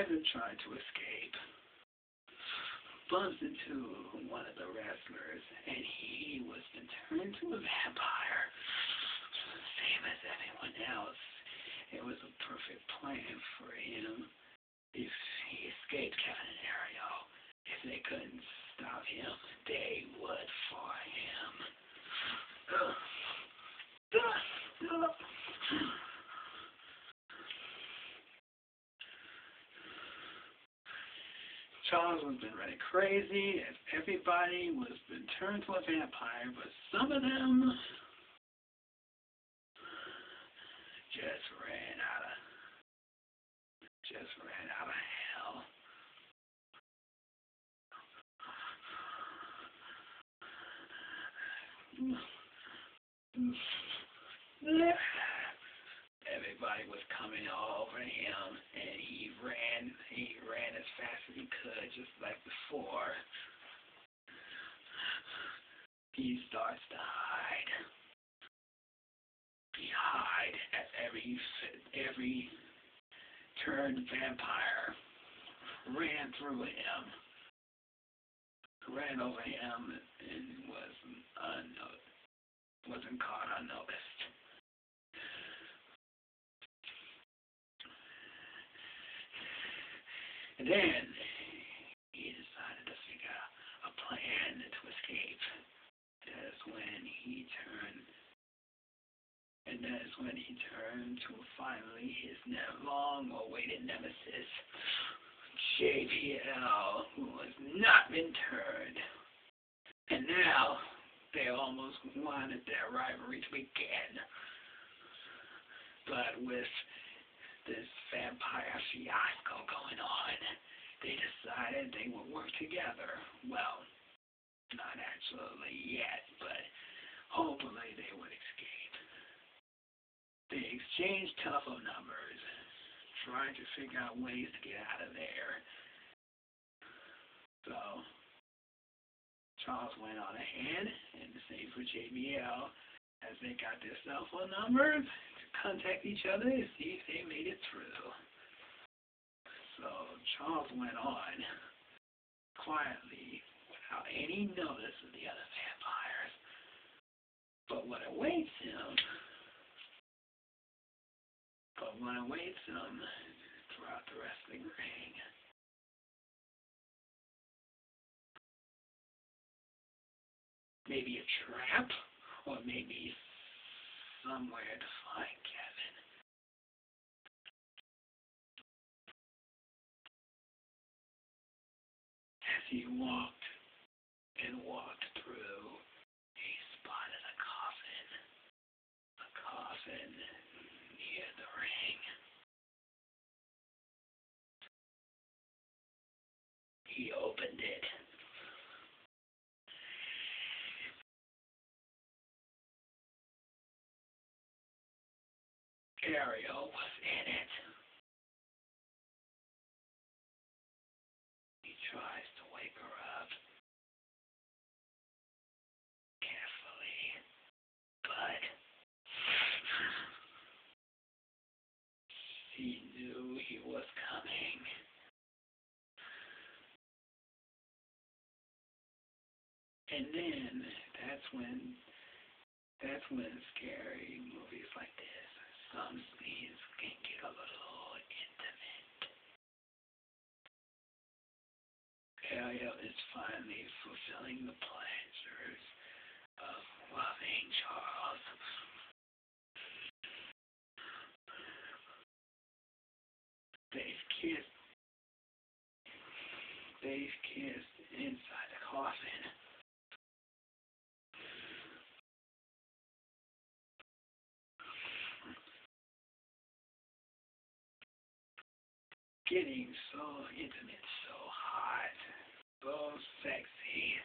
as it tried to escape, bumped into one of the wrestlers, and he was then turned to a vampire, same as everyone else. It was a perfect plan for him. If he escaped Kevin and Ariel, if they couldn't stop him, they would for him. Charles was been running crazy as everybody was been turned to a vampire, but some of them just ran out of hell. Everybody was coming over him, and he ran as fast as he could, just like before. He starts to hide. He hide as every turned vampire ran through him, ran over him, and wasn't caught unnoticed. And then he decided to figure out a plan to escape. That's when he turned to finally his long-awaited nemesis, JBL, who has not been turned. And now they almost wanted their rivalry to begin. But with this vampire fiasco going on, they decided they would work together. Well, not actually yet, but hopefully they would escape. They exchanged telephone numbers, trying to figure out ways to get out of there. So Charles went on ahead, and the same for JBL, as they got their cell phone numbers to contact each other to see if they made it through. So Charles went on quietly without any notice of the other vampires. But what awaits him throughout the wrestling ring. Maybe a trap, or maybe somewhere to find Kevin. As he walked through, he spotted a coffin near the ring. He opened it. Ariel was in it. He tries to wake her up carefully, but she knew he was coming. And then that's when scary movies like this, some scenes can get a little intimate. Ariel is finally fulfilling the pleasures of loving Charles. They've kissed inside the coffin. Getting so intimate, so hot, so sexy.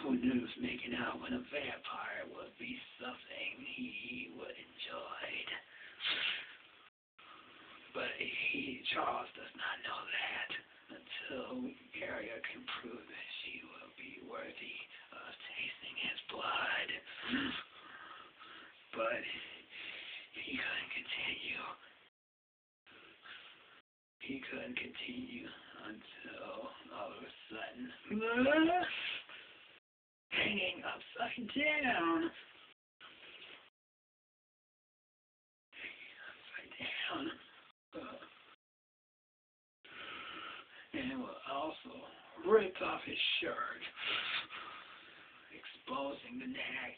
Who knew making out with a vampire would be something he would enjoy? But Charles does not know that until Ariel can prove that she will be worthy of tasting his blood. But he couldn't continue he couldn't continue until all of a sudden, hanging upside down. And it will also rip off his shirt, exposing the neck.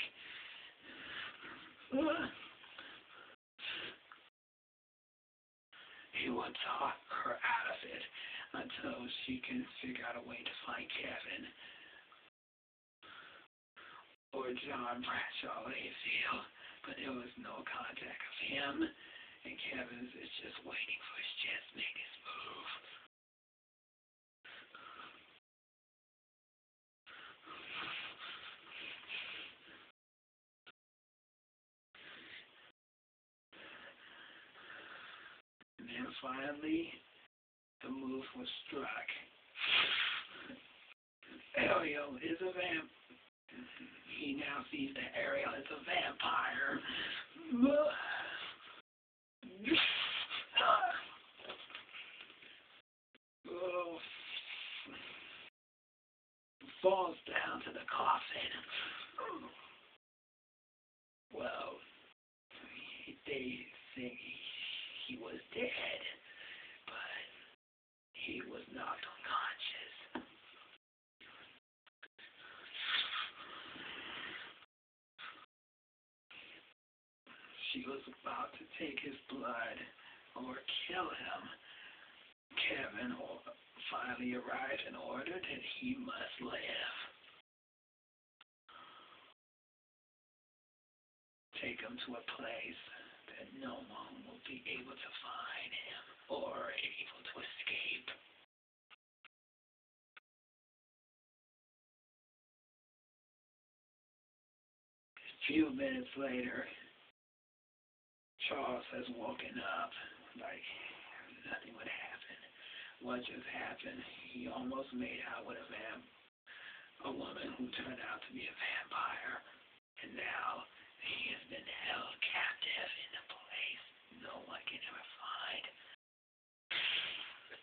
He will talk her out of it until she can figure out a way to find Kevin or John Bradshaw Layfield, but there was no contact of him, and Kevin is just waiting for his chance to make his move. And then finally, the move was struck. Ariel is a vampire. He now sees that Ariel is a vampire. Falls down to the coffin. Well, they think he was dead, but he was knocked unconscious. She was about to take his blood or kill him. Kevin finally arrived and ordered that he must live. Take him to a place that no one will be able to find him or able to escape. A few minutes later, Charles has woken up like nothing would happen. What just happened? He almost made out with a woman who turned out to be a vampire, and now he has been held captive in a place no one can ever find,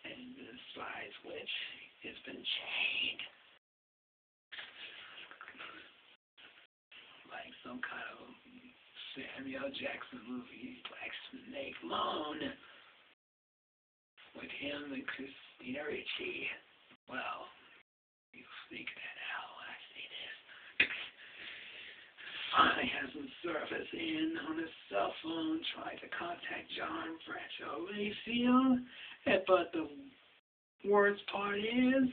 and besides which, it's been chained like some kind of Samuel Jackson movie, Black Snake Moan, with him and Christina Ricci. Well, you figure that out when I say this. Finally has him surface in on his cell phone trying to contact John Bradshaw Layfield, but the worst part is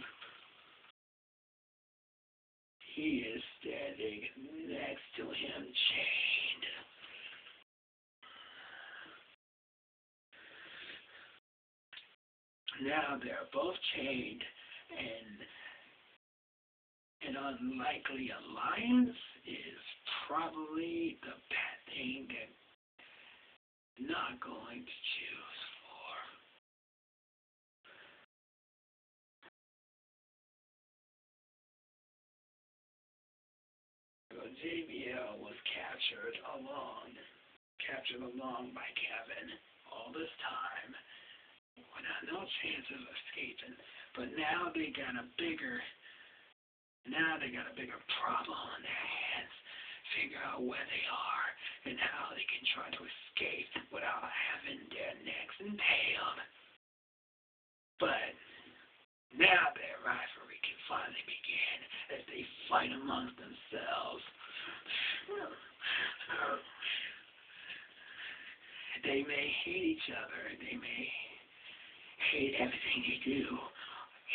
he is standing next to him chained. Now they're both chained, and an unlikely alliance is probably the bad thing that I'm not going to choose for. So JBL was captured along by Kevin all this time, without no chance of escaping. But now they got a bigger problem on their hands. Figure out where they are and how they can try to escape without having their necks impaled. But now their rivalry can finally begin as they fight amongst themselves. They may hate each other. They may hate everything they do.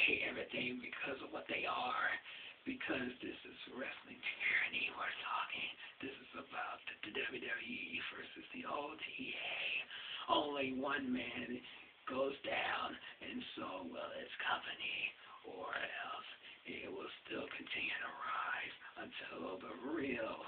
Hate everything because of what they are. Because this is wrestling tyranny we're talking. This is about the WWE versus the OTA. Only one man goes down, and so will its company, or else it will still continue to rise until the real